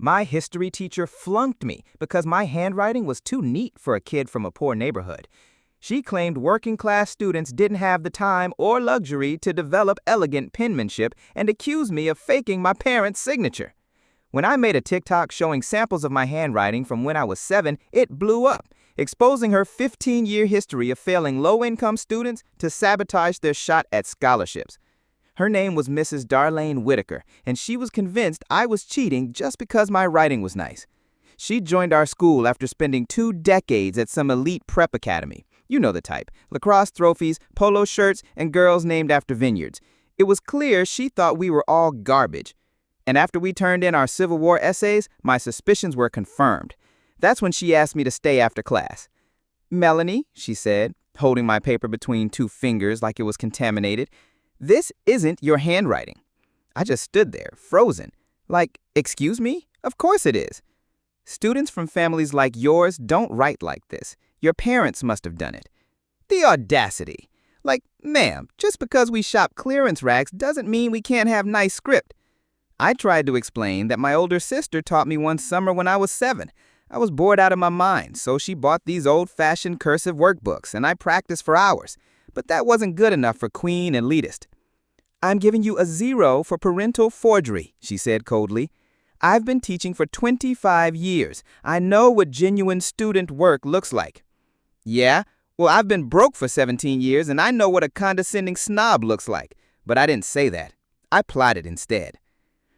My history teacher flunked me because my handwriting was too neat for a kid from a poor neighborhood. She claimed working-class students didn't have the time or luxury to develop elegant penmanship and accused me of faking my parents' signature. When I made a TikTok showing samples of my handwriting from when I was 7, it blew up, exposing her 15-year history of failing low-income students to sabotage their shot at scholarships. Her name was Mrs. Darlene Whitaker, and she was convinced I was cheating just because my writing was nice. She joined our school after spending 2 decades at some elite prep academy. You know the type: lacrosse trophies, polo shirts, and girls named after vineyards. It was clear she thought we were all garbage. And after we turned in our Civil War essays, my suspicions were confirmed. That's when she asked me to stay after class. "Melanie," she said, holding my paper between 2 fingers like it was contaminated, "this isn't your handwriting." I just stood there, frozen. Like, excuse me? Of course it is. Students from families like yours don't write like this. Your parents must have done it. The audacity. Like, ma'am, just because we shop clearance racks doesn't mean we can't have nice script. I tried to explain that my older sister taught me one summer when I was 7. I was bored out of my mind, so she bought these old-fashioned cursive workbooks, and I practiced for hours. But that wasn't good enough for Queen Elitist. "I'm giving you a 0 for parental forgery," she said coldly. "I've been teaching for 25 years. I know what genuine student work looks like." "Yeah? Well, I've been broke for 17 years, and I know what a condescending snob looks like." But I didn't say that. I plotted instead.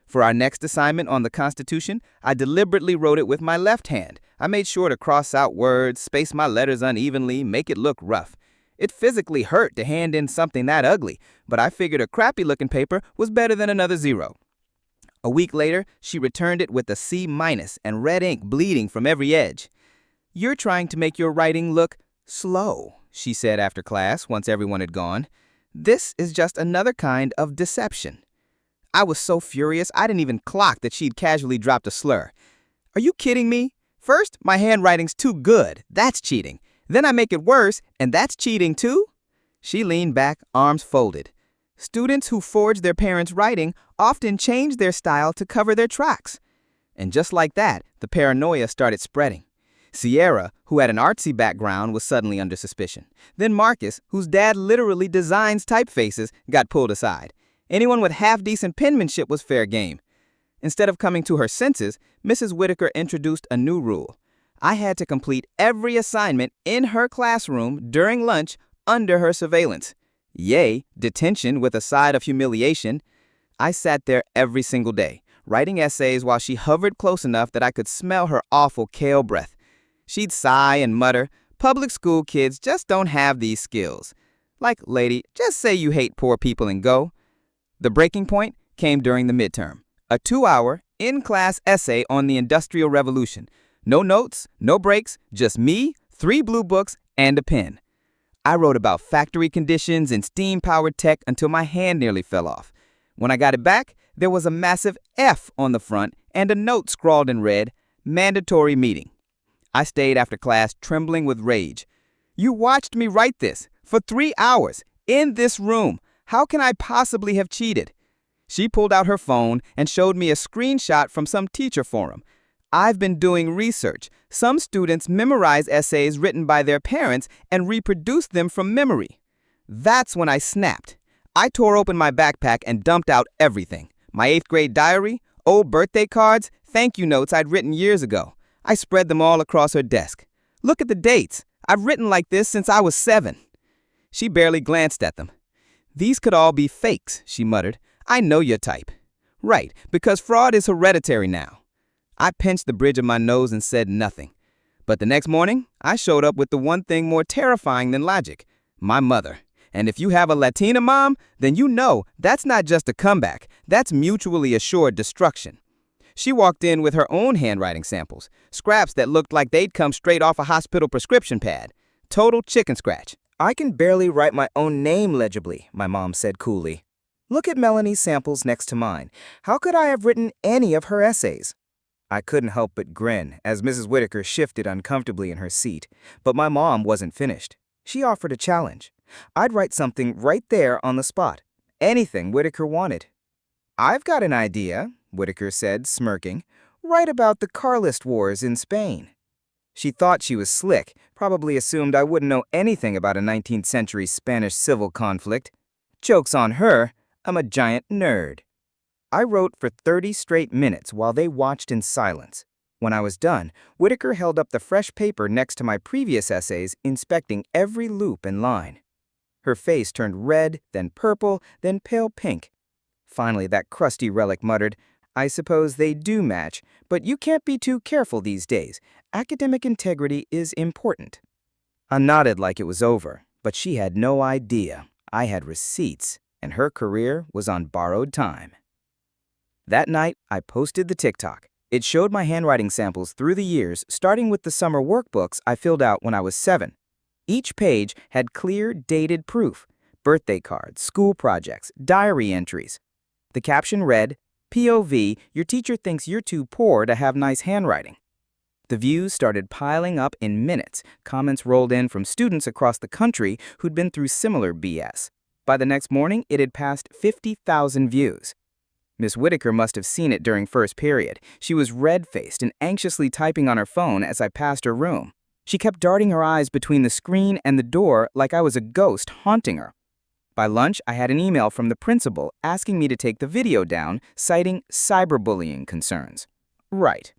For our next assignment on the Constitution, I deliberately wrote it with my left hand. I made sure to cross out words, space my letters unevenly, make it look rough. It physically hurt to hand in something that ugly, but I figured a crappy-looking paper was better than another 0. A week later, she returned it with a C- and red ink bleeding from every edge. "You're trying to make your writing look slow," she said after class once everyone had gone. "This is just another kind of deception." I was so furious I didn't even clock that she'd casually dropped a slur. "Are you kidding me? First, my handwriting's too good. That's cheating. Then I make it worse, and that's cheating too?" She leaned back, arms folded. Students who forge their parents' writing often change their style to cover their tracks. And just like that, the paranoia started spreading. Sierra, who had an artsy background, was suddenly under suspicion. Then Marcus, whose dad literally designs typefaces, got pulled aside. Anyone with half-decent penmanship was fair game. Instead of coming to her senses, Mrs. Whitaker introduced a new rule. I had to complete every assignment in her classroom during lunch under her surveillance. Yay, detention with a side of humiliation. I sat there every single day, writing essays while she hovered close enough that I could smell her awful kale breath. She'd sigh and mutter, "Public school kids just don't have these skills." Like, lady, just say you hate poor people and go. The breaking point came during the midterm. A 2-hour, in-class essay on the Industrial Revolution. No notes, no breaks, just me, 3 blue books, and a pen. I wrote about factory conditions and steam-powered tech until my hand nearly fell off. When I got it back, there was a massive F on the front and a note scrawled in red, "Mandatory meeting." I stayed after class trembling with rage. "You watched me write this for 3 hours in this room. How can I possibly have cheated?" She pulled out her phone and showed me a screenshot from some teacher forum. I've been doing research. Some students memorize essays written by their parents and reproduce them from memory. That's when I snapped. I tore open my backpack and dumped out everything. My 8th grade diary, old birthday cards, thank you notes I'd written years ago. I spread them all across her desk. "Look at the dates. I've written like this since I was 7. She barely glanced at them. "These could all be fakes," she muttered. "I know your type." "Right, because fraud is hereditary now." I pinched the bridge of my nose and said nothing. But the next morning, I showed up with the one thing more terrifying than logic: my mother. And if you have a Latina mom, then you know that's not just a comeback, that's mutually assured destruction. She walked in with her own handwriting samples, scraps that looked like they'd come straight off a hospital prescription pad. Total chicken scratch. "I can barely write my own name legibly," my mom said coolly. "Look at Melanie's samples next to mine. How could I have written any of her essays?" I couldn't help but grin as Mrs. Whitaker shifted uncomfortably in her seat, but my mom wasn't finished. She offered a challenge. I'd write something right there on the spot. Anything Whitaker wanted. "I've got an idea," Whitaker said, smirking. Write about the Carlist Wars in Spain. She thought she was slick, probably assumed I wouldn't know anything about a 19th century Spanish civil conflict. Joke's on her, I'm a giant nerd. I wrote for 30 straight minutes while they watched in silence. When I was done, Whitaker held up the fresh paper next to my previous essays, inspecting every loop and line. Her face turned red, then purple, then pale pink. Finally, that crusty relic muttered, "I suppose they do match, but you can't be too careful these days. Academic integrity is important." I nodded like it was over, but she had no idea. I had receipts, and her career was on borrowed time. That night, I posted the TikTok. It showed my handwriting samples through the years, starting with the summer workbooks I filled out when I was 7. Each page had clear, dated proof: birthday cards, school projects, diary entries. The caption read, "POV, your teacher thinks you're too poor to have nice handwriting." The views started piling up in minutes. Comments rolled in from students across the country who'd been through similar BS. By the next morning, it had passed 50,000 views. Miss Whitaker must have seen it during first period. She was red-faced and anxiously typing on her phone as I passed her room. She kept darting her eyes between the screen and the door like I was a ghost haunting her. By lunch, I had an email from the principal asking me to take the video down, citing cyberbullying concerns. Right.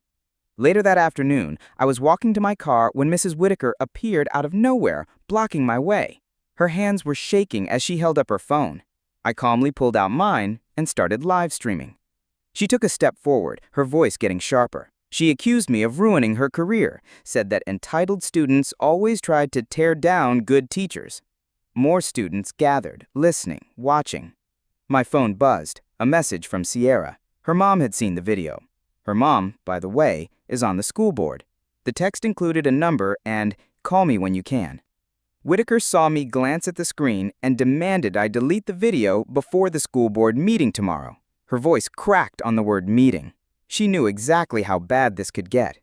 Later that afternoon, I was walking to my car when Mrs. Whitaker appeared out of nowhere, blocking my way. Her hands were shaking as she held up her phone. I calmly pulled out mine and started live streaming. She took a step forward, her voice getting sharper. She accused me of ruining her career, said that entitled students always tried to tear down good teachers. More students gathered, listening, watching. My phone buzzed, a message from Sierra. Her mom had seen the video. Her mom, by the way, is on the school board. The text included a number and, "Call me when you can." Whitaker saw me glance at the screen and demanded I delete the video before the school board meeting tomorrow. Her voice cracked on the word meeting. She knew exactly how bad this could get.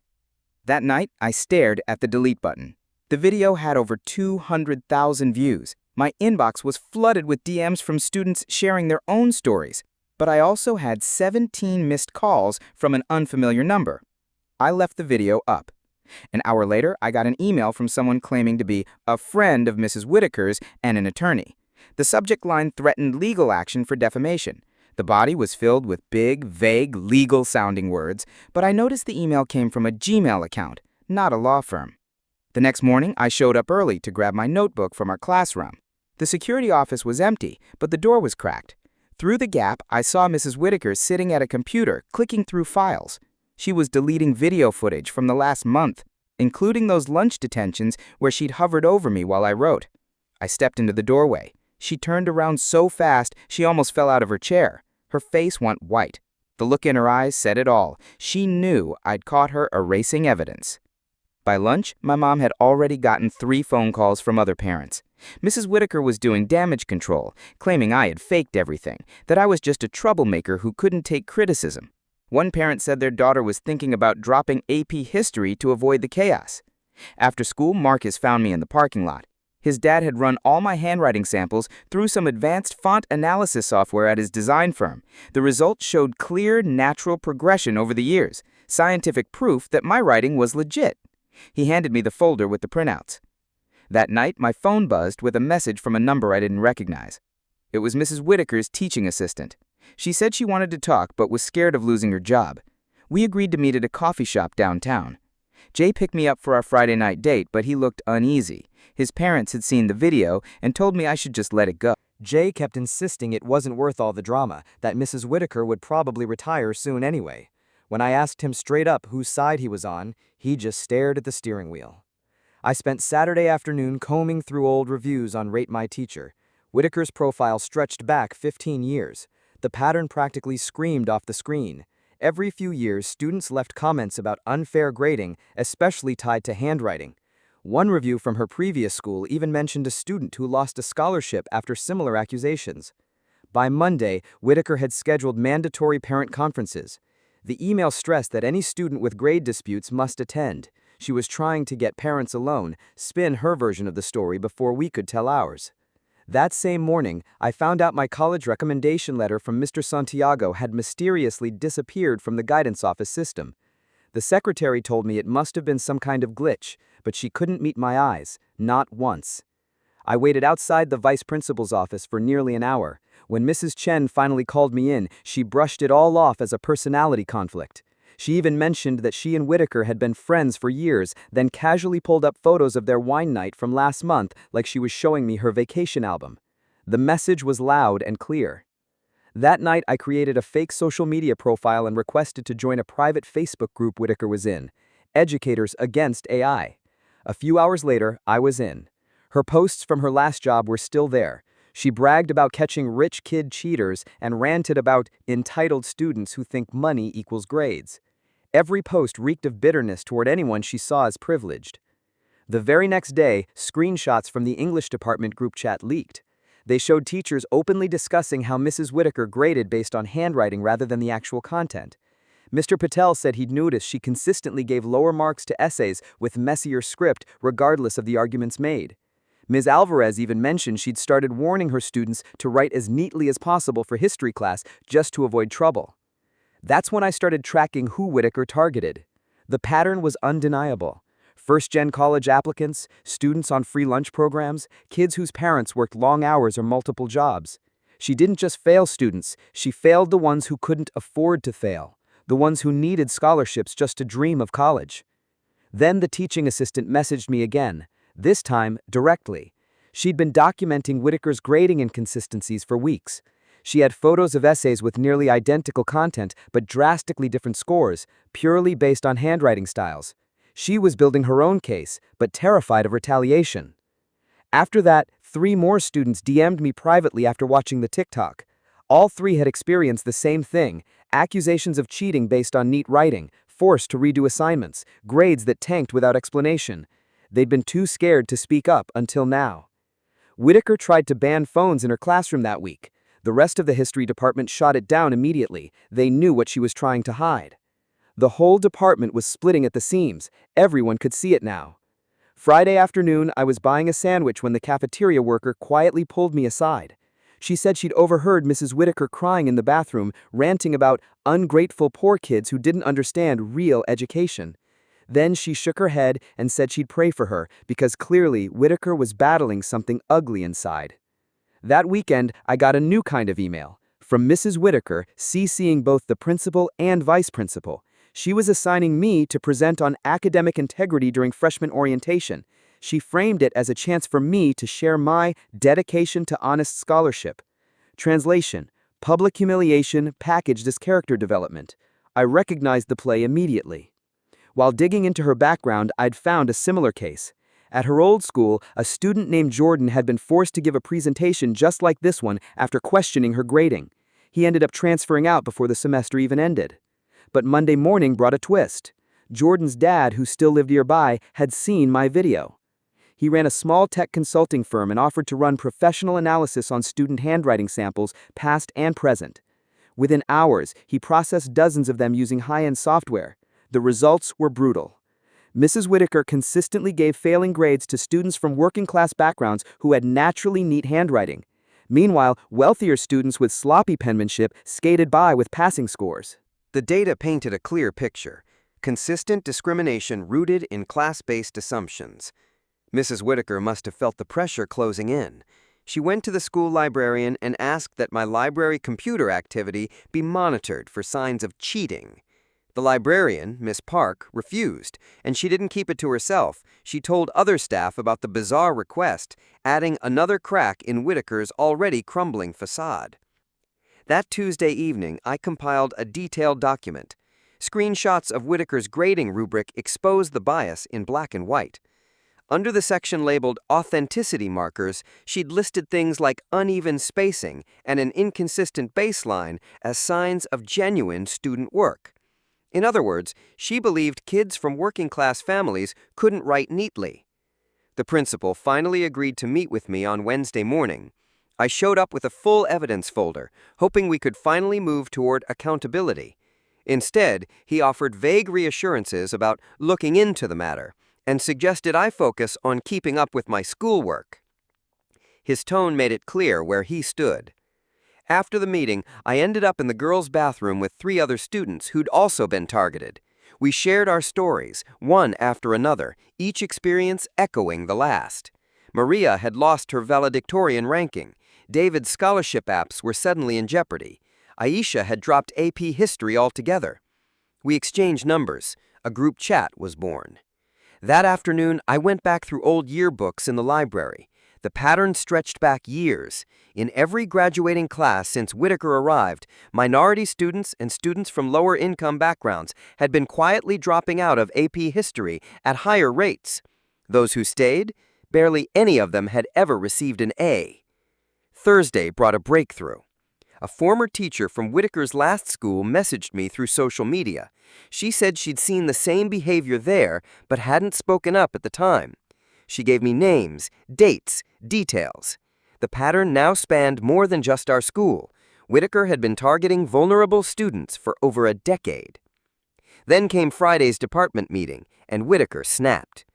That night, I stared at the delete button. The video had over 200,000 views. My inbox was flooded with DMs from students sharing their own stories, but I also had 17 missed calls from an unfamiliar number. I left the video up. An hour later, I got an email from someone claiming to be a friend of Mrs. Whitaker's and an attorney. The subject line threatened legal action for defamation. The body was filled with big, vague, legal-sounding words, but I noticed the email came from a Gmail account, not a law firm. The next morning, I showed up early to grab my notebook from our classroom. The security office was empty, but the door was cracked. Through the gap, I saw Mrs. Whitaker sitting at a computer, clicking through files. She was deleting video footage from the last month, including those lunch detentions where she'd hovered over me while I wrote. I stepped into the doorway. She turned around so fast, she almost fell out of her chair. Her face went white. The look in her eyes said it all. She knew I'd caught her erasing evidence. By lunch, my mom had already gotten 3 phone calls from other parents. Mrs. Whitaker was doing damage control, claiming I had faked everything, that I was just a troublemaker who couldn't take criticism. One parent said their daughter was thinking about dropping AP history to avoid the chaos. After school, Marcus found me in the parking lot. His dad had run all my handwriting samples through some advanced font analysis software at his design firm. The results showed clear, natural progression over the years, scientific proof that my writing was legit. He handed me the folder with the printouts. That night, my phone buzzed with a message from a number I didn't recognize. It was Mrs. Whitaker's teaching assistant. She said she wanted to talk but was scared of losing her job. We agreed to meet at a coffee shop downtown. Jay picked me up for our Friday night date, but he looked uneasy. His parents had seen the video and told me I should just let it go. Jay kept insisting it wasn't worth all the drama, that Mrs. Whitaker would probably retire soon anyway. When I asked him straight up whose side he was on, he just stared at the steering wheel. I spent Saturday afternoon combing through old reviews on Rate My Teacher. Whitaker's profile stretched back 15 years. The pattern practically screamed off the screen. Every few years, students left comments about unfair grading, especially tied to handwriting. One review from her previous school even mentioned a student who lost a scholarship after similar accusations. By Monday, Whitaker had scheduled mandatory parent conferences. The email stressed that any student with grade disputes must attend. She was trying to get parents alone, spin her version of the story before we could tell ours. That same morning, I found out my college recommendation letter from Mr. Santiago had mysteriously disappeared from the guidance office system. The secretary told me it must have been some kind of glitch, but she couldn't meet my eyes, not once. I waited outside the vice principal's office for nearly an hour. When Mrs. Chen finally called me in, she brushed it all off as a personality conflict. She even mentioned that she and Whitaker had been friends for years, then casually pulled up photos of their wine night from last month like she was showing me her vacation album. The message was loud and clear. That night, I created a fake social media profile and requested to join a private Facebook group Whitaker was in, Educators Against AI. A few hours later, I was in. Her posts from her last job were still there. She bragged about catching rich kid cheaters and ranted about entitled students who think money equals grades. Every post reeked of bitterness toward anyone she saw as privileged. The very next day, screenshots from the English department group chat leaked. They showed teachers openly discussing how Mrs. Whitaker graded based on handwriting rather than the actual content. Mr. Patel said he'd noticed she consistently gave lower marks to essays with messier script regardless of the arguments made. Ms. Alvarez even mentioned she'd started warning her students to write as neatly as possible for history class just to avoid trouble. That's when I started tracking who Whitaker targeted. The pattern was undeniable. First-gen college applicants, students on free lunch programs, kids whose parents worked long hours or multiple jobs. She didn't just fail students, she failed the ones who couldn't afford to fail, the ones who needed scholarships just to dream of college. Then the teaching assistant messaged me again, this time directly. She'd been documenting Whitaker's grading inconsistencies for weeks. She had photos of essays with nearly identical content but drastically different scores, purely based on handwriting styles. She was building her own case, but terrified of retaliation. After that, 3 more students DM'd me privately after watching the TikTok. All 3 had experienced the same thing, accusations of cheating based on neat writing, forced to redo assignments, grades that tanked without explanation. They'd been too scared to speak up until now. Whitaker tried to ban phones in her classroom that week. The rest of the history department shot it down immediately. They knew what she was trying to hide. The whole department was splitting at the seams. Everyone could see it now. Friday afternoon, I was buying a sandwich when the cafeteria worker quietly pulled me aside. She said she'd overheard Mrs. Whitaker crying in the bathroom, ranting about ungrateful poor kids who didn't understand real education. Then she shook her head and said she'd pray for her because clearly Whitaker was battling something ugly inside. That weekend, I got a new kind of email from Mrs. Whitaker, CCing both the principal and vice principal. She was assigning me to present on academic integrity during freshman orientation. She framed it as a chance for me to share my dedication to honest scholarship. Translation: public humiliation packaged as character development. I recognized the play immediately. While digging into her background, I'd found a similar case. At her old school, a student named Jordan had been forced to give a presentation just like this one after questioning her grading. He ended up transferring out before the semester even ended. But Monday morning brought a twist. Jordan's dad, who still lived nearby, had seen my video. He ran a small tech consulting firm and offered to run professional analysis on student handwriting samples, past and present. Within hours, he processed dozens of them using high-end software. The results were brutal. Mrs. Whitaker consistently gave failing grades to students from working-class backgrounds who had naturally neat handwriting. Meanwhile, wealthier students with sloppy penmanship skated by with passing scores. The data painted a clear picture: consistent discrimination rooted in class-based assumptions. Mrs. Whitaker must have felt the pressure closing in. She went to the school librarian and asked that my library computer activity be monitored for signs of cheating. The librarian, Miss Park, refused, and she didn't keep it to herself. She told other staff about the bizarre request, adding another crack in Whitaker's already crumbling facade. That Tuesday evening, I compiled a detailed document. Screenshots of Whitaker's grading rubric exposed the bias in black and white. Under the section labeled Authenticity Markers, she'd listed things like uneven spacing and an inconsistent baseline as signs of genuine student work. In other words, she believed kids from working-class families couldn't write neatly. The principal finally agreed to meet with me on Wednesday morning. I showed up with a full evidence folder, hoping we could finally move toward accountability. Instead, he offered vague reassurances about looking into the matter and suggested I focus on keeping up with my schoolwork. His tone made it clear where he stood. After the meeting, I ended up in the girls' bathroom with 3 other students who'd also been targeted. We shared our stories, one after another, each experience echoing the last. Maria had lost her valedictorian ranking. David's scholarship apps were suddenly in jeopardy. Aisha had dropped AP History altogether. We exchanged numbers. A group chat was born. That afternoon, I went back through old yearbooks in the library. The pattern stretched back years. In every graduating class since Whitaker arrived, minority students and students from lower income backgrounds had been quietly dropping out of AP History at higher rates. Those who stayed, barely any of them had ever received an A. Thursday brought a breakthrough. A former teacher from Whitaker's last school messaged me through social media. She said she'd seen the same behavior there, but hadn't spoken up at the time. She gave me names, dates, details. The pattern now spanned more than just our school. Whitaker had been targeting vulnerable students for over a decade. Then came Friday's department meeting, and Whitaker snapped.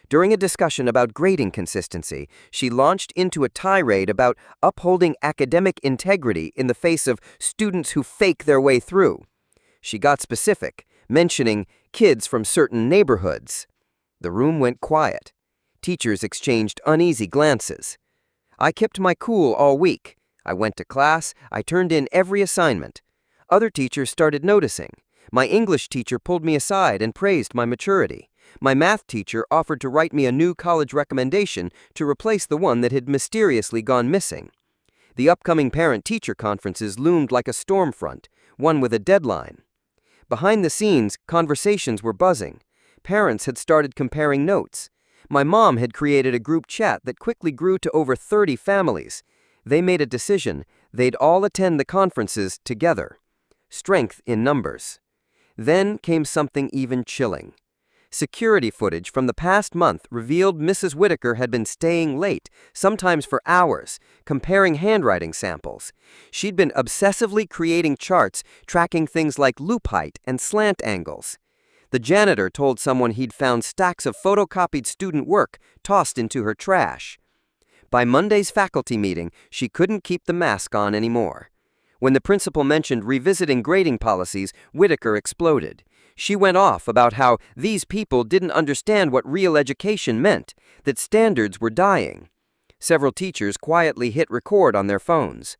During a discussion about grading consistency, she launched into a tirade about upholding academic integrity in the face of students who fake their way through. She got specific, mentioning kids from certain neighborhoods. The room went quiet. Teachers exchanged uneasy glances. I kept my cool all week. I went to class. I turned in every assignment. Other teachers started noticing. My English teacher pulled me aside and praised my maturity. My math teacher offered to write me a new college recommendation to replace the one that had mysteriously gone missing. The upcoming parent-teacher conferences loomed like a storm front, one with a deadline. Behind the scenes, conversations were buzzing. Parents had started comparing notes. My mom had created a group chat that quickly grew to over 30 families. They made a decision. They'd all attend the conferences together. Strength in numbers. Then came something even chilling. Security footage from the past month revealed Mrs. Whitaker had been staying late, sometimes for hours, comparing handwriting samples. She'd been obsessively creating charts tracking things like loop height and slant angles. The janitor told someone he'd found stacks of photocopied student work tossed into her trash. By Monday's faculty meeting, she couldn't keep the mask on anymore. When the principal mentioned revisiting grading policies, Whitaker exploded. She went off about how these people didn't understand what real education meant, that standards were dying. Several teachers quietly hit record on their phones.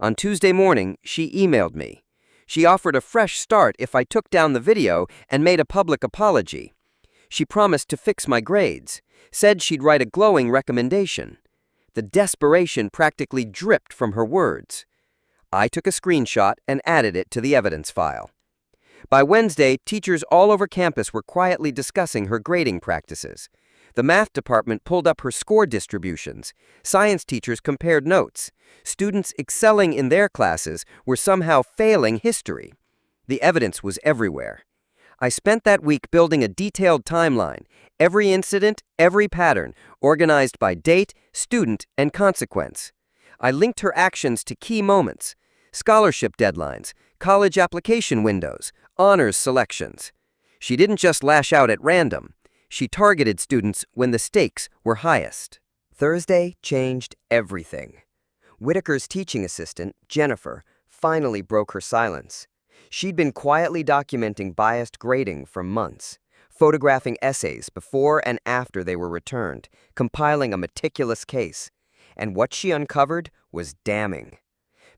On Tuesday morning, she emailed me. She offered a fresh start if I took down the video and made a public apology. She promised to fix my grades, said she'd write a glowing recommendation. The desperation practically dripped from her words. I took a screenshot and added it to the evidence file. By Wednesday, teachers all over campus were quietly discussing her grading practices. The math department pulled up her score distributions. Science teachers compared notes. Students excelling in their classes were somehow failing history. The evidence was everywhere. I spent that week building a detailed timeline, every incident, every pattern, organized by date, student, and consequence. I linked her actions to key moments, scholarship deadlines, college application windows, honors selections. She didn't just lash out at random. She targeted students when the stakes were highest. Thursday changed everything. Whitaker's teaching assistant, Jennifer, finally broke her silence. She'd been quietly documenting biased grading for months, photographing essays before and after they were returned, compiling a meticulous case. And what she uncovered was damning.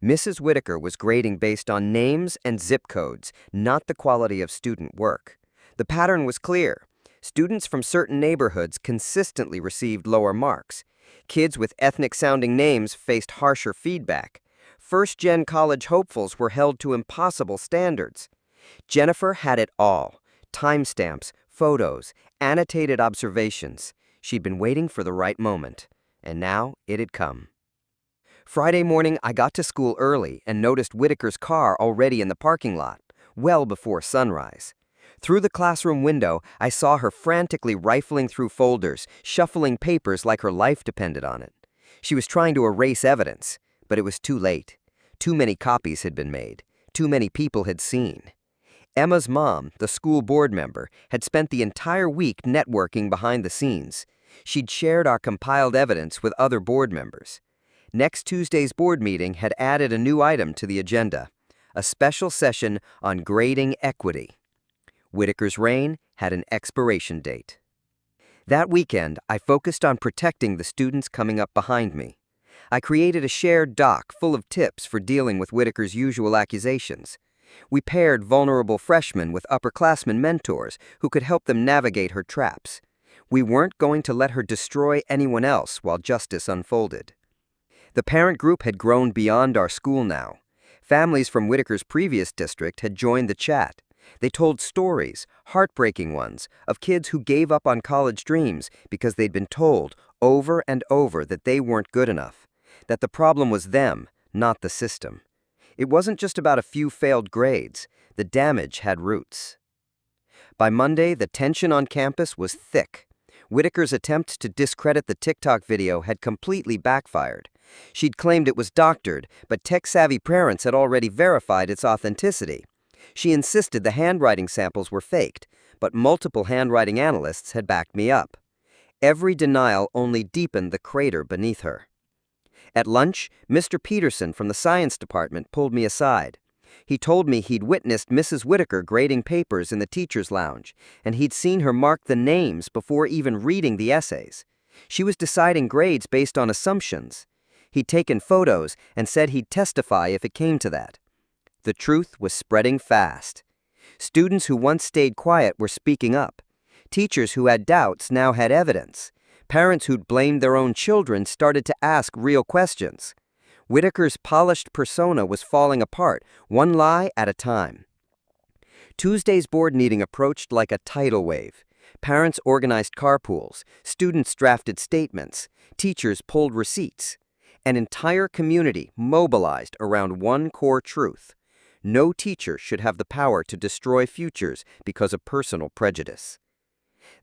Mrs. Whitaker was grading based on names and zip codes, not the quality of student work. The pattern was clear. Students from certain neighborhoods consistently received lower marks. Kids with ethnic-sounding names faced harsher feedback. First-gen college hopefuls were held to impossible standards. Jennifer had it all. Timestamps, photos, annotated observations. She'd been waiting for the right moment. And now it had come. Friday morning, I got to school early and noticed Whitaker's car already in the parking lot, well before sunrise. Through the classroom window, I saw her frantically rifling through folders, shuffling papers like her life depended on it. She was trying to erase evidence, but it was too late. Too many copies had been made. Too many people had seen. Emma's mom, the school board member, had spent the entire week networking behind the scenes. She'd shared our compiled evidence with other board members. Next Tuesday's board meeting had added a new item to the agenda, a special session on grading equity. Whitaker's reign had an expiration date. That weekend, I focused on protecting the students coming up behind me. I created a shared doc full of tips for dealing with Whitaker's usual accusations. We paired vulnerable freshmen with upperclassmen mentors who could help them navigate her traps. We weren't going to let her destroy anyone else while justice unfolded. The parent group had grown beyond our school now. Families from Whitaker's previous district had joined the chat. They told stories, heartbreaking ones, of kids who gave up on college dreams because they'd been told over and over that they weren't good enough, that the problem was them, not the system. It wasn't just about a few failed grades. The damage had roots. By Monday, the tension on campus was thick. Whitaker's attempt to discredit the TikTok video had completely backfired. She'd claimed it was doctored, but tech-savvy parents had already verified its authenticity. She insisted the handwriting samples were faked, but multiple handwriting analysts had backed me up. Every denial only deepened the crater beneath her. At lunch, Mr. Peterson from the science department pulled me aside. He told me he'd witnessed Mrs. Whitaker grading papers in the teacher's lounge, and he'd seen her mark the names before even reading the essays. She was deciding grades based on assumptions. He'd taken photos and said he'd testify if it came to that. The truth was spreading fast. Students who once stayed quiet were speaking up. Teachers who had doubts now had evidence. Parents who'd blamed their own children started to ask real questions. Whitaker's polished persona was falling apart, one lie at a time. Tuesday's board meeting approached like a tidal wave. Parents organized carpools, students drafted statements, teachers pulled receipts. An entire community mobilized around one core truth. No teacher should have the power to destroy futures because of personal prejudice.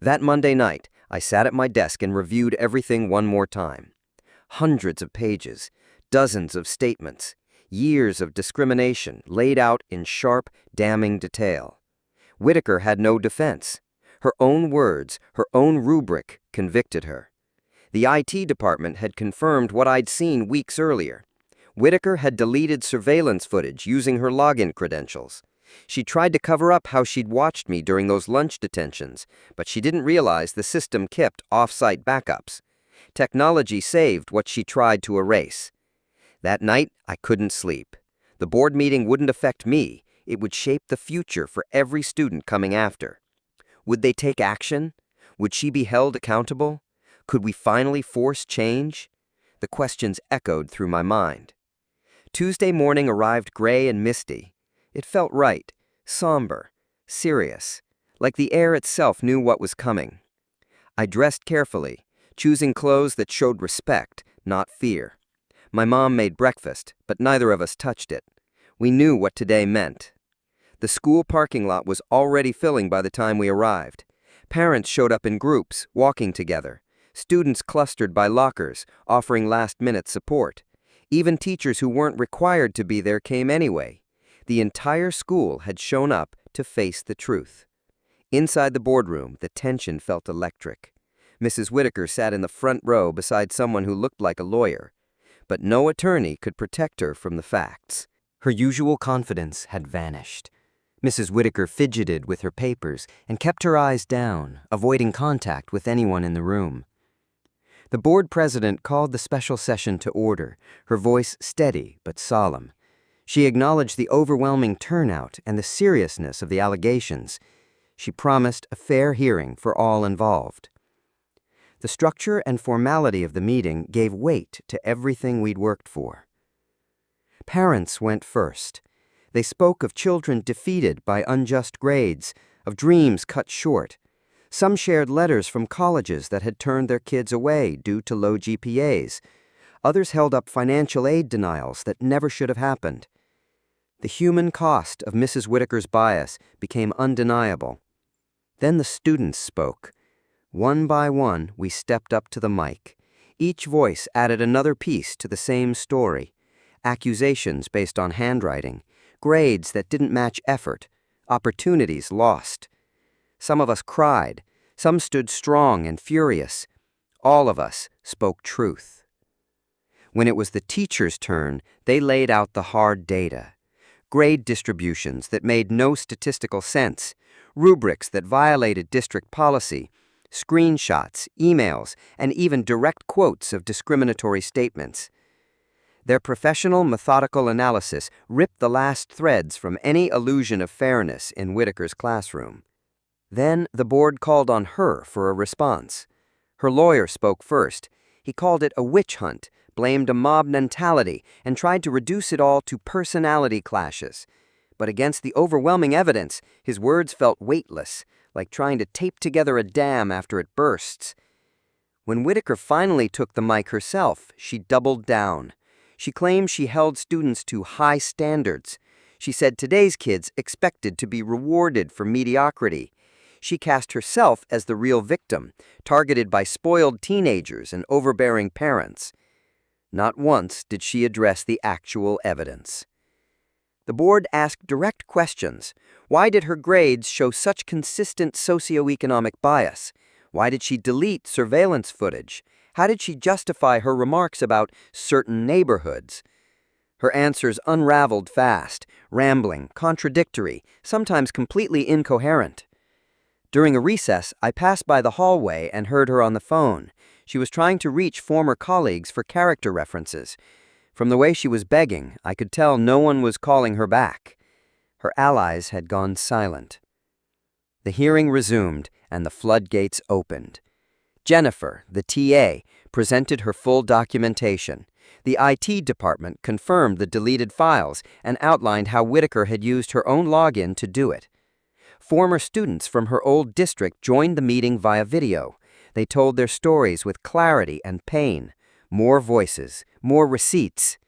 That Monday night, I sat at my desk and reviewed everything one more time. Hundreds of pages, dozens of statements, years of discrimination laid out in sharp, damning detail. Whitaker had no defense. Her own words, her own rubric, convicted her. The IT department had confirmed what I'd seen weeks earlier. Whitaker had deleted surveillance footage using her login credentials. She tried to cover up how she'd watched me during those lunch detentions, but she didn't realize the system kept off-site backups. Technology saved what she tried to erase. That night, I couldn't sleep. The board meeting wouldn't affect me. It would shape the future for every student coming after. Would they take action? Would she be held accountable? Could we finally force change? The questions echoed through my mind. Tuesday morning arrived gray and misty. It felt right, somber, serious, like the air itself knew what was coming. I dressed carefully, choosing clothes that showed respect, not fear. My mom made breakfast, but neither of us touched it. We knew what today meant. The school parking lot was already filling by the time we arrived. Parents showed up in groups, walking together. Students clustered by lockers, offering last-minute support. Even teachers who weren't required to be there came anyway. The entire school had shown up to face the truth. Inside the boardroom, the tension felt electric. Mrs. Whitaker sat in the front row beside someone who looked like a lawyer. But no attorney could protect her from the facts. Her usual confidence had vanished. Mrs. Whitaker fidgeted with her papers and kept her eyes down, avoiding contact with anyone in the room. The board president called the special session to order, her voice steady but solemn. She acknowledged the overwhelming turnout and the seriousness of the allegations. She promised a fair hearing for all involved. The structure and formality of the meeting gave weight to everything we'd worked for. Parents went first. They spoke of children defeated by unjust grades, of dreams cut short. Some shared letters from colleges that had turned their kids away due to low GPAs. Others held up financial aid denials that never should have happened. The human cost of Mrs. Whitaker's bias became undeniable. Then the students spoke. One by one, we stepped up to the mic. Each voice added another piece to the same story. Accusations based on handwriting, grades that didn't match effort, opportunities lost. Some of us cried, some stood strong and furious. All of us spoke truth. When it was the teacher's turn, they laid out the hard data. grade distributions that made no statistical sense, rubrics that violated district policy, screenshots, emails, and even direct quotes of discriminatory statements. Their professional, methodical analysis ripped the last threads from any illusion of fairness in Whitaker's classroom. Then the board called on her for a response. Her lawyer spoke first. He called it a witch hunt, blamed a mob mentality, and tried to reduce it all to personality clashes. But against the overwhelming evidence, his words felt weightless, like trying to tape together a dam after it bursts. When Whitaker finally took the mic herself, she doubled down. She claimed she held students to high standards. She said today's kids expected to be rewarded for mediocrity. She cast herself as the real victim, targeted by spoiled teenagers and overbearing parents. Not once did she address the actual evidence. The board asked direct questions. Why did her grades show such consistent socioeconomic bias? Why did she delete surveillance footage? How did she justify her remarks about certain neighborhoods? Her answers unraveled fast, rambling, contradictory, sometimes completely incoherent. During a recess, I passed by the hallway and heard her on the phone. She was trying to reach former colleagues for character references. From the way she was begging, I could tell no one was calling her back. Her allies had gone silent. The hearing resumed, and the floodgates opened. Jennifer, the TA, presented her full documentation. The IT department confirmed the deleted files and outlined how Whitaker had used her own login to do it. Former students from her old district joined the meeting via video. They told their stories with clarity and pain. More voices, more receipts.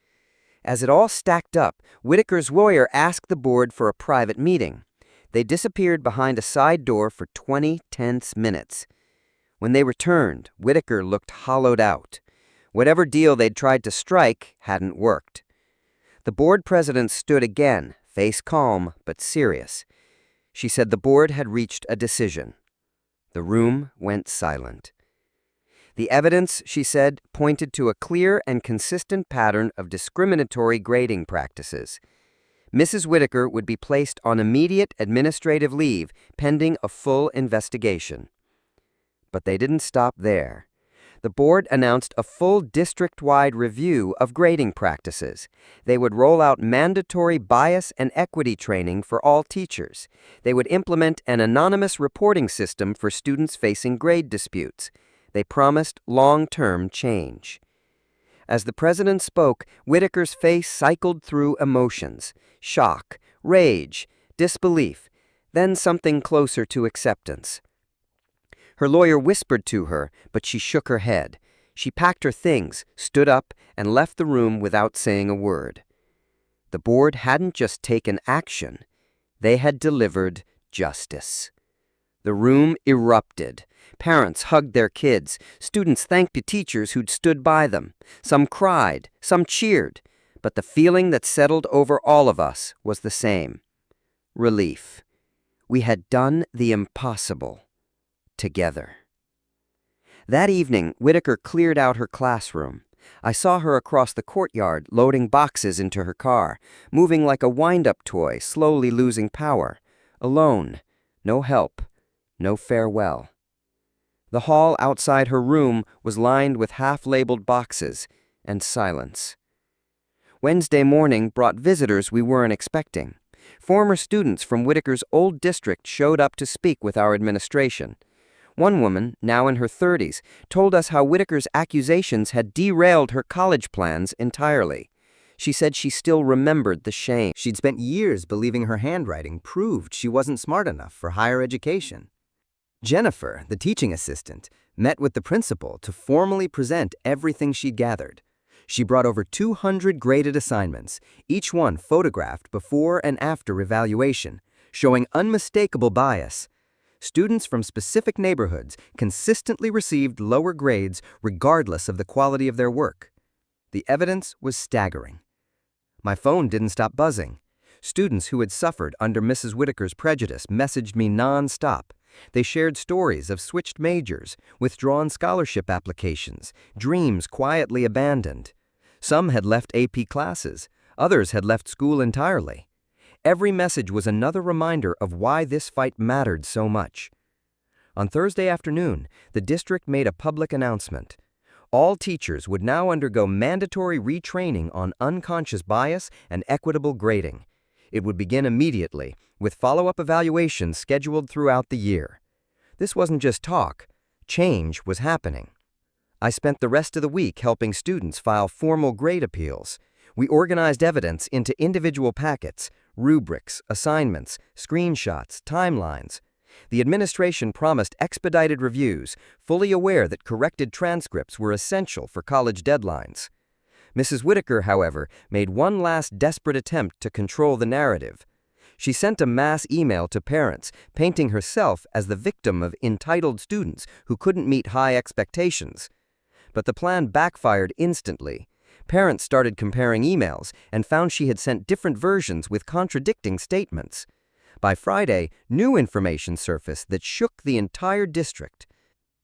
As it all stacked up, Whitaker's lawyer asked the board for a private meeting. They disappeared behind a side door for 20 tense minutes. When they returned, Whitaker looked hollowed out. Whatever deal they'd tried to strike hadn't worked. The board president stood again, face calm but serious. She said the board had reached a decision. The room went silent. The evidence, she said, pointed to a clear and consistent pattern of discriminatory grading practices. Mrs. Whitaker would be placed on immediate administrative leave pending a full investigation. But they didn't stop there. The board announced a full district-wide review of grading practices. They would roll out mandatory bias and equity training for all teachers. They would implement an anonymous reporting system for students facing grade disputes. They promised long-term change. As the president spoke, Whitaker's face cycled through emotions: shock, rage, disbelief, then something closer to acceptance. Her lawyer whispered to her, but she shook her head. She packed her things, stood up, and left the room without saying a word. The board hadn't just taken action. They had delivered justice. The room erupted. Parents hugged their kids. Students thanked the teachers who'd stood by them. Some cried, some cheered. But the feeling that settled over all of us was the same: relief. We had done the impossible. Together. That evening, Whitaker cleared out her classroom. I saw her across the courtyard, loading boxes into her car, moving like a wind-up toy, slowly losing power. Alone. No help. No farewell. The hall outside her room was lined with half-labeled boxes and silence. Wednesday morning brought visitors we weren't expecting. Former students from Whitaker's old district showed up to speak with our administration. One woman, now in her 30s, told us how Whitaker's accusations had derailed her college plans entirely. She said she still remembered the shame. She'd spent years believing her handwriting proved she wasn't smart enough for higher education. Jennifer, the teaching assistant, met with the principal to formally present everything she'd gathered. She brought over 200 graded assignments, each one photographed before and after evaluation, showing unmistakable bias. Students from specific neighborhoods consistently received lower grades regardless of the quality of their work. The evidence was staggering. My phone didn't stop buzzing. Students who had suffered under Mrs. Whitaker's prejudice messaged me non-stop. They shared stories of switched majors, withdrawn scholarship applications, dreams quietly abandoned. Some had left AP classes. Others had left school entirely. Every message was another reminder of why this fight mattered so much. On Thursday afternoon, the district made a public announcement. All teachers would now undergo mandatory retraining on unconscious bias and equitable grading. It would begin immediately, with follow-up evaluations scheduled throughout the year. This wasn't just talk. Change was happening. I spent the rest of the week helping students file formal grade appeals. We organized evidence into individual packets, rubrics, assignments, screenshots, timelines. The administration promised expedited reviews, fully aware that corrected transcripts were essential for college deadlines. Mrs. Whitaker, however, made one last desperate attempt to control the narrative. She sent a mass email to parents, painting herself as the victim of entitled students who couldn't meet high expectations. But the plan backfired instantly. Parents started comparing emails and found she had sent different versions with contradicting statements. By Friday, new information surfaced that shook the entire district.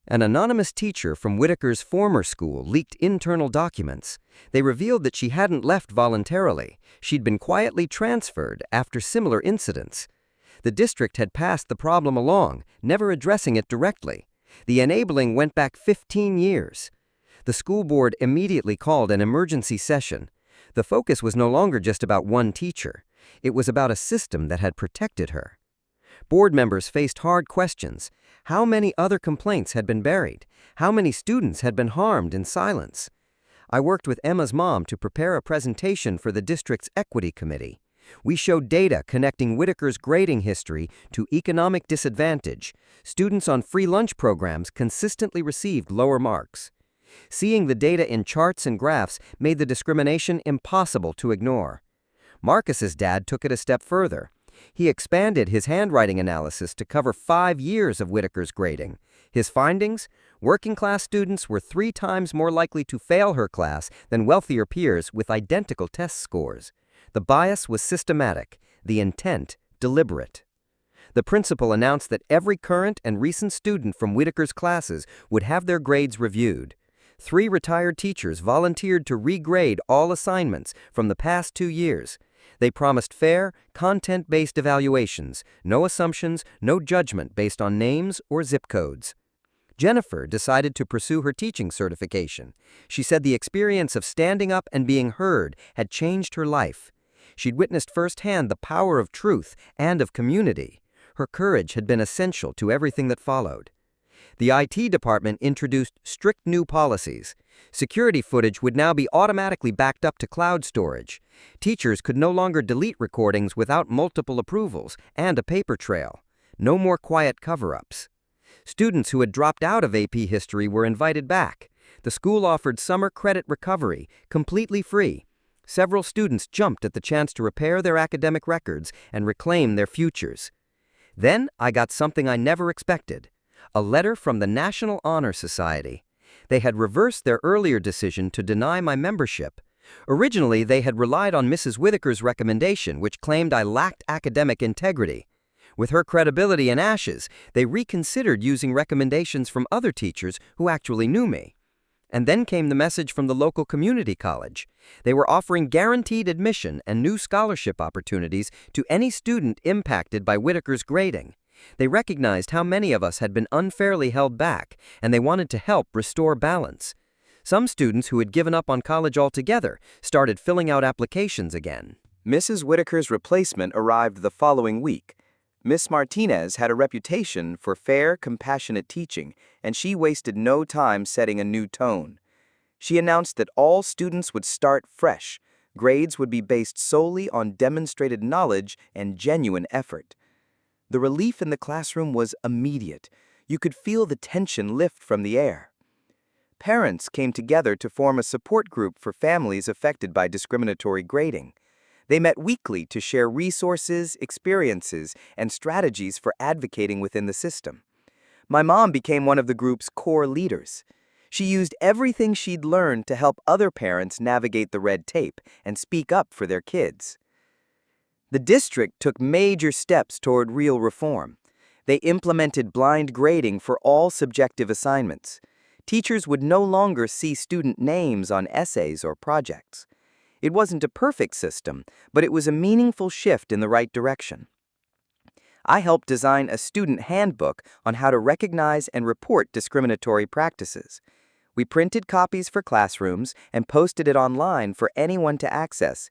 An anonymous teacher from Whitaker's former school leaked internal documents. They revealed that she hadn't left voluntarily. She'd been quietly transferred after similar incidents. The district had passed the problem along, never addressing it directly. The enabling went back 15 years. The school board immediately called an emergency session. The focus was no longer just about one teacher. It was about a system that had protected her. Board members faced hard questions. How many other complaints had been buried? How many students had been harmed in silence? I worked with Emma's mom to prepare a presentation for the district's equity committee. We showed data connecting Whitaker's grading history to economic disadvantage. Students on free lunch programs consistently received lower marks. Seeing the data in charts and graphs made the discrimination impossible to ignore. Marcus's dad took it a step further. He expanded his handwriting analysis to cover 5 years of Whitaker's grading. His findings? Working-class students were 3 times more likely to fail her class than wealthier peers with identical test scores. The bias was systematic, the intent deliberate. The principal announced that every current and recent student from Whitaker's classes would have their grades reviewed. 3 retired teachers volunteered to regrade all assignments from the past 2 years. They promised fair, content-based evaluations, no assumptions, no judgment based on names or zip codes. Jennifer decided to pursue her teaching certification. She said the experience of standing up and being heard had changed her life. She'd witnessed firsthand the power of truth and of community. Her courage had been essential to everything that followed. The IT department introduced strict new policies. Security footage would now be automatically backed up to cloud storage. Teachers could no longer delete recordings without multiple approvals and a paper trail. No more quiet cover-ups. Students who had dropped out of AP History were invited back. The school offered summer credit recovery, completely free. Several students jumped at the chance to repair their academic records and reclaim their futures. Then I got something I never expected. A letter from the National Honor Society. They had reversed their earlier decision to deny my membership. Originally, they had relied on Mrs. Whitaker's recommendation, which claimed I lacked academic integrity. With her credibility in ashes, they reconsidered using recommendations from other teachers who actually knew me. And then came the message from the local community college. They were offering guaranteed admission and new scholarship opportunities to any student impacted by Whitaker's grading. They recognized how many of us had been unfairly held back, and they wanted to help restore balance. Some students who had given up on college altogether started filling out applications again. Mrs. Whitaker's replacement arrived the following week. Miss Martinez had a reputation for fair, compassionate teaching, and she wasted no time setting a new tone. She announced that all students would start fresh. Grades would be based solely on demonstrated knowledge and genuine effort. The relief in the classroom was immediate. You could feel the tension lift from the air. Parents came together to form a support group for families affected by discriminatory grading. They met weekly to share resources, experiences, and strategies for advocating within the system. My mom became one of the group's core leaders. She used everything she'd learned to help other parents navigate the red tape and speak up for their kids. The district took major steps toward real reform. They implemented blind grading for all subjective assignments. Teachers would no longer see student names on essays or projects. It wasn't a perfect system, but it was a meaningful shift in the right direction. I helped design a student handbook on how to recognize and report discriminatory practices. We printed copies for classrooms and posted it online for anyone to access.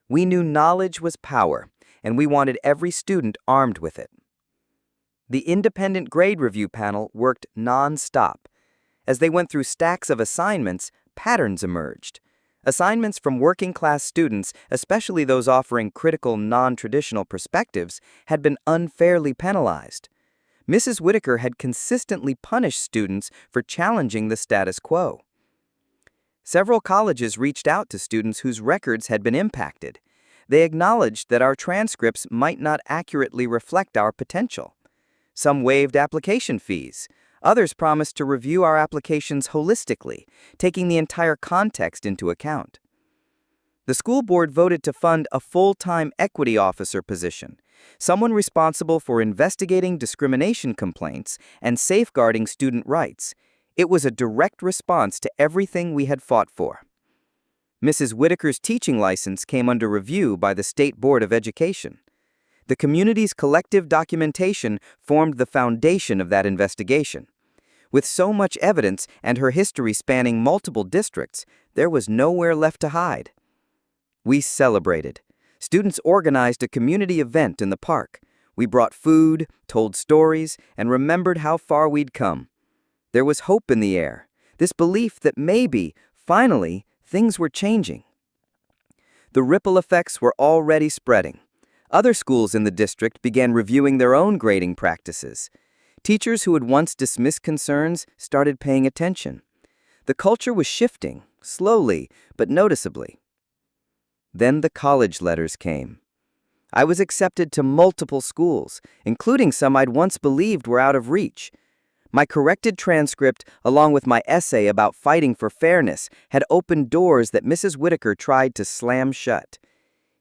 We knew knowledge was power, and we wanted every student armed with it. The independent grade review panel worked non-stop. As they went through stacks of assignments, patterns emerged. Assignments from working-class students, especially those offering critical, non-traditional perspectives, had been unfairly penalized. Mrs. Whitaker had consistently punished students for challenging the status quo. Several colleges reached out to students whose records had been impacted. They acknowledged that our transcripts might not accurately reflect our potential. Some waived application fees. Others promised to review our applications holistically, taking the entire context into account. The school board voted to fund a full-time equity officer position, someone responsible for investigating discrimination complaints and safeguarding student rights. It was a direct response to everything we had fought for. Mrs. Whitaker's teaching license came under review by the State Board of Education. The community's collective documentation formed the foundation of that investigation. With so much evidence and her history spanning multiple districts, there was nowhere left to hide. We celebrated. Students organized a community event in the park. We brought food, told stories, and remembered how far we'd come. There was hope in the air, this belief that maybe, finally, things were changing. The ripple effects were already spreading. Other schools in the district began reviewing their own grading practices. Teachers who had once dismissed concerns started paying attention. The culture was shifting, slowly but noticeably. Then the college letters came. I was accepted to multiple schools, including some I'd once believed were out of reach. My corrected transcript, along with my essay about fighting for fairness, had opened doors that Mrs. Whitaker tried to slam shut.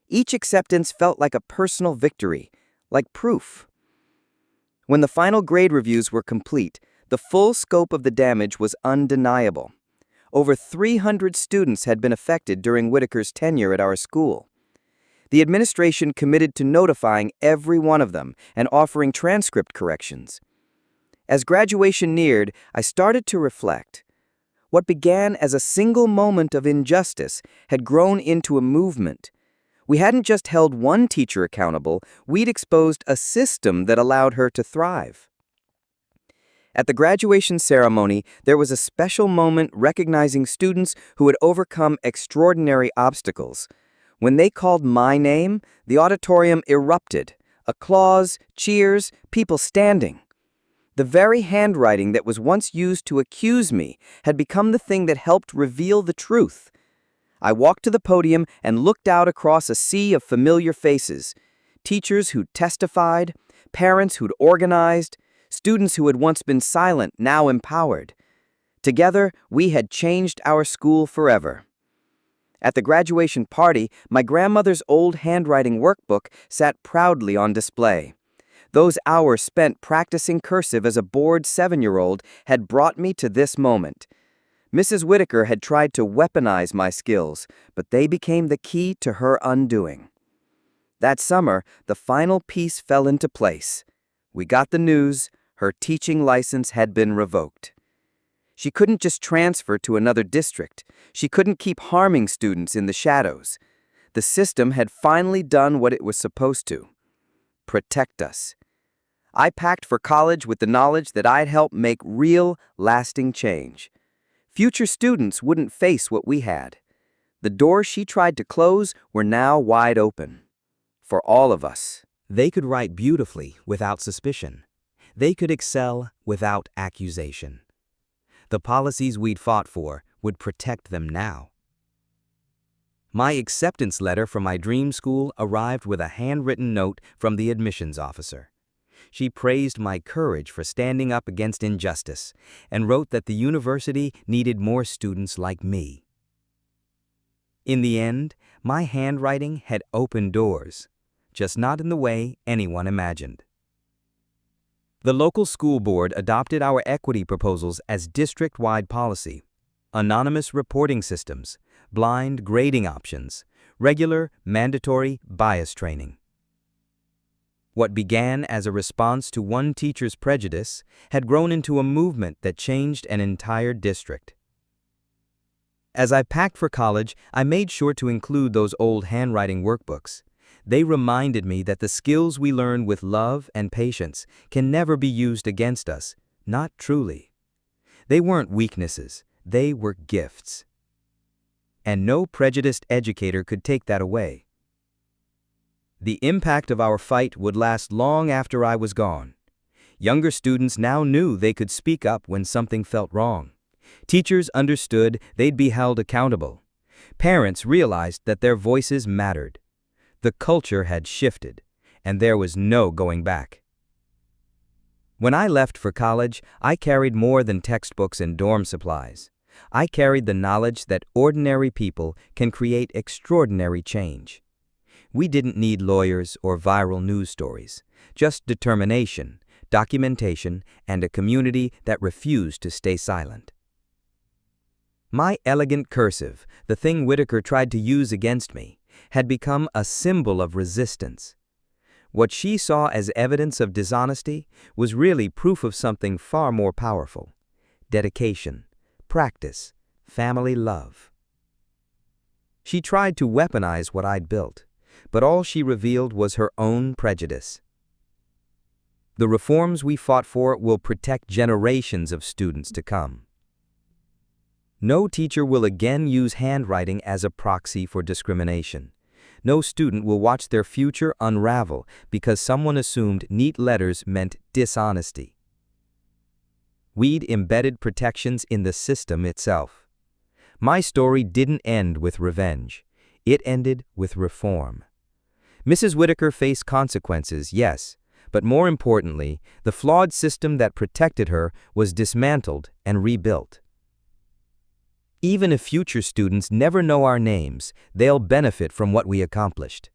Each acceptance felt like a personal victory, like proof. When the final grade reviews were complete, the full scope of the damage was undeniable. Over 300 students had been affected during Whitaker's tenure at our school. The administration committed to notifying every one of them and offering transcript corrections. As graduation neared, I started to reflect. What began as a single moment of injustice had grown into a movement. We hadn't just held one teacher accountable, we'd exposed a system that allowed her to thrive. At the graduation ceremony, there was a special moment recognizing students who had overcome extraordinary obstacles. When they called my name, the auditorium erupted. Applause, cheers, people standing. The very handwriting that was once used to accuse me had become the thing that helped reveal the truth. I walked to the podium and looked out across a sea of familiar faces. Teachers who'd testified, parents who'd organized, students who had once been silent, now empowered. Together, we had changed our school forever. At the graduation party, my grandmother's old handwriting workbook sat proudly on display. Those hours spent practicing cursive as a bored 7-year-old had brought me to this moment. Mrs. Whitaker had tried to weaponize my skills, but they became the key to her undoing. That summer, the final piece fell into place. We got the news. Her teaching license had been revoked. She couldn't just transfer to another district. She couldn't keep harming students in the shadows. The system had finally done what it was supposed to: protect us. I packed for college with the knowledge that I'd help make real, lasting change. Future students wouldn't face what we had. The doors she tried to close were now wide open. For all of us. They could write beautifully without suspicion. They could excel without accusation. The policies we'd fought for would protect them now. My acceptance letter from my dream school arrived with a handwritten note from the admissions officer. She praised my courage for standing up against injustice and wrote that the university needed more students like me. In the end, my handwriting had opened doors, just not in the way anyone imagined. The local school board adopted our equity proposals as district-wide policy. Anonymous reporting systems, blind grading options, regular, mandatory bias training. What began as a response to one teacher's prejudice had grown into a movement that changed an entire district. As I packed for college, I made sure to include those old handwriting workbooks. They reminded me that the skills we learn with love and patience can never be used against us, not truly. They weren't weaknesses, they were gifts. And no prejudiced educator could take that away. The impact of our fight would last long after I was gone. Younger students now knew they could speak up when something felt wrong. Teachers understood they'd be held accountable. Parents realized that their voices mattered. The culture had shifted, and there was no going back. When I left for college, I carried more than textbooks and dorm supplies. I carried the knowledge that ordinary people can create extraordinary change. We didn't need lawyers or viral news stories, just determination, documentation, and a community that refused to stay silent. My elegant cursive, the thing Whitaker tried to use against me, had become a symbol of resistance. What she saw as evidence of dishonesty was really proof of something far more powerful: dedication, practice, family love. She tried to weaponize what I'd built, but all she revealed was her own prejudice. The reforms we fought for will protect generations of students to come. No teacher will again use handwriting as a proxy for discrimination. No student will watch their future unravel because someone assumed neat letters meant dishonesty. We'd embedded protections in the system itself. My story didn't end with revenge. It ended with reform. Mrs. Whitaker faced consequences, yes, but more importantly, the flawed system that protected her was dismantled and rebuilt. Even if future students never know our names, they'll benefit from what we accomplished.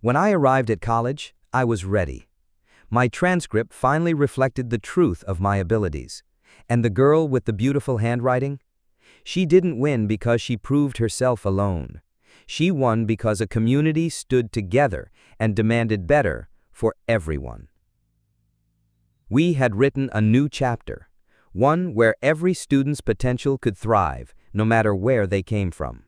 When I arrived at college, I was ready. My transcript finally reflected the truth of my abilities. And the girl with the beautiful handwriting? She didn't win because she proved herself alone. She won because a community stood together and demanded better for everyone. We had written a new chapter, one where every student's potential could thrive, no matter where they came from.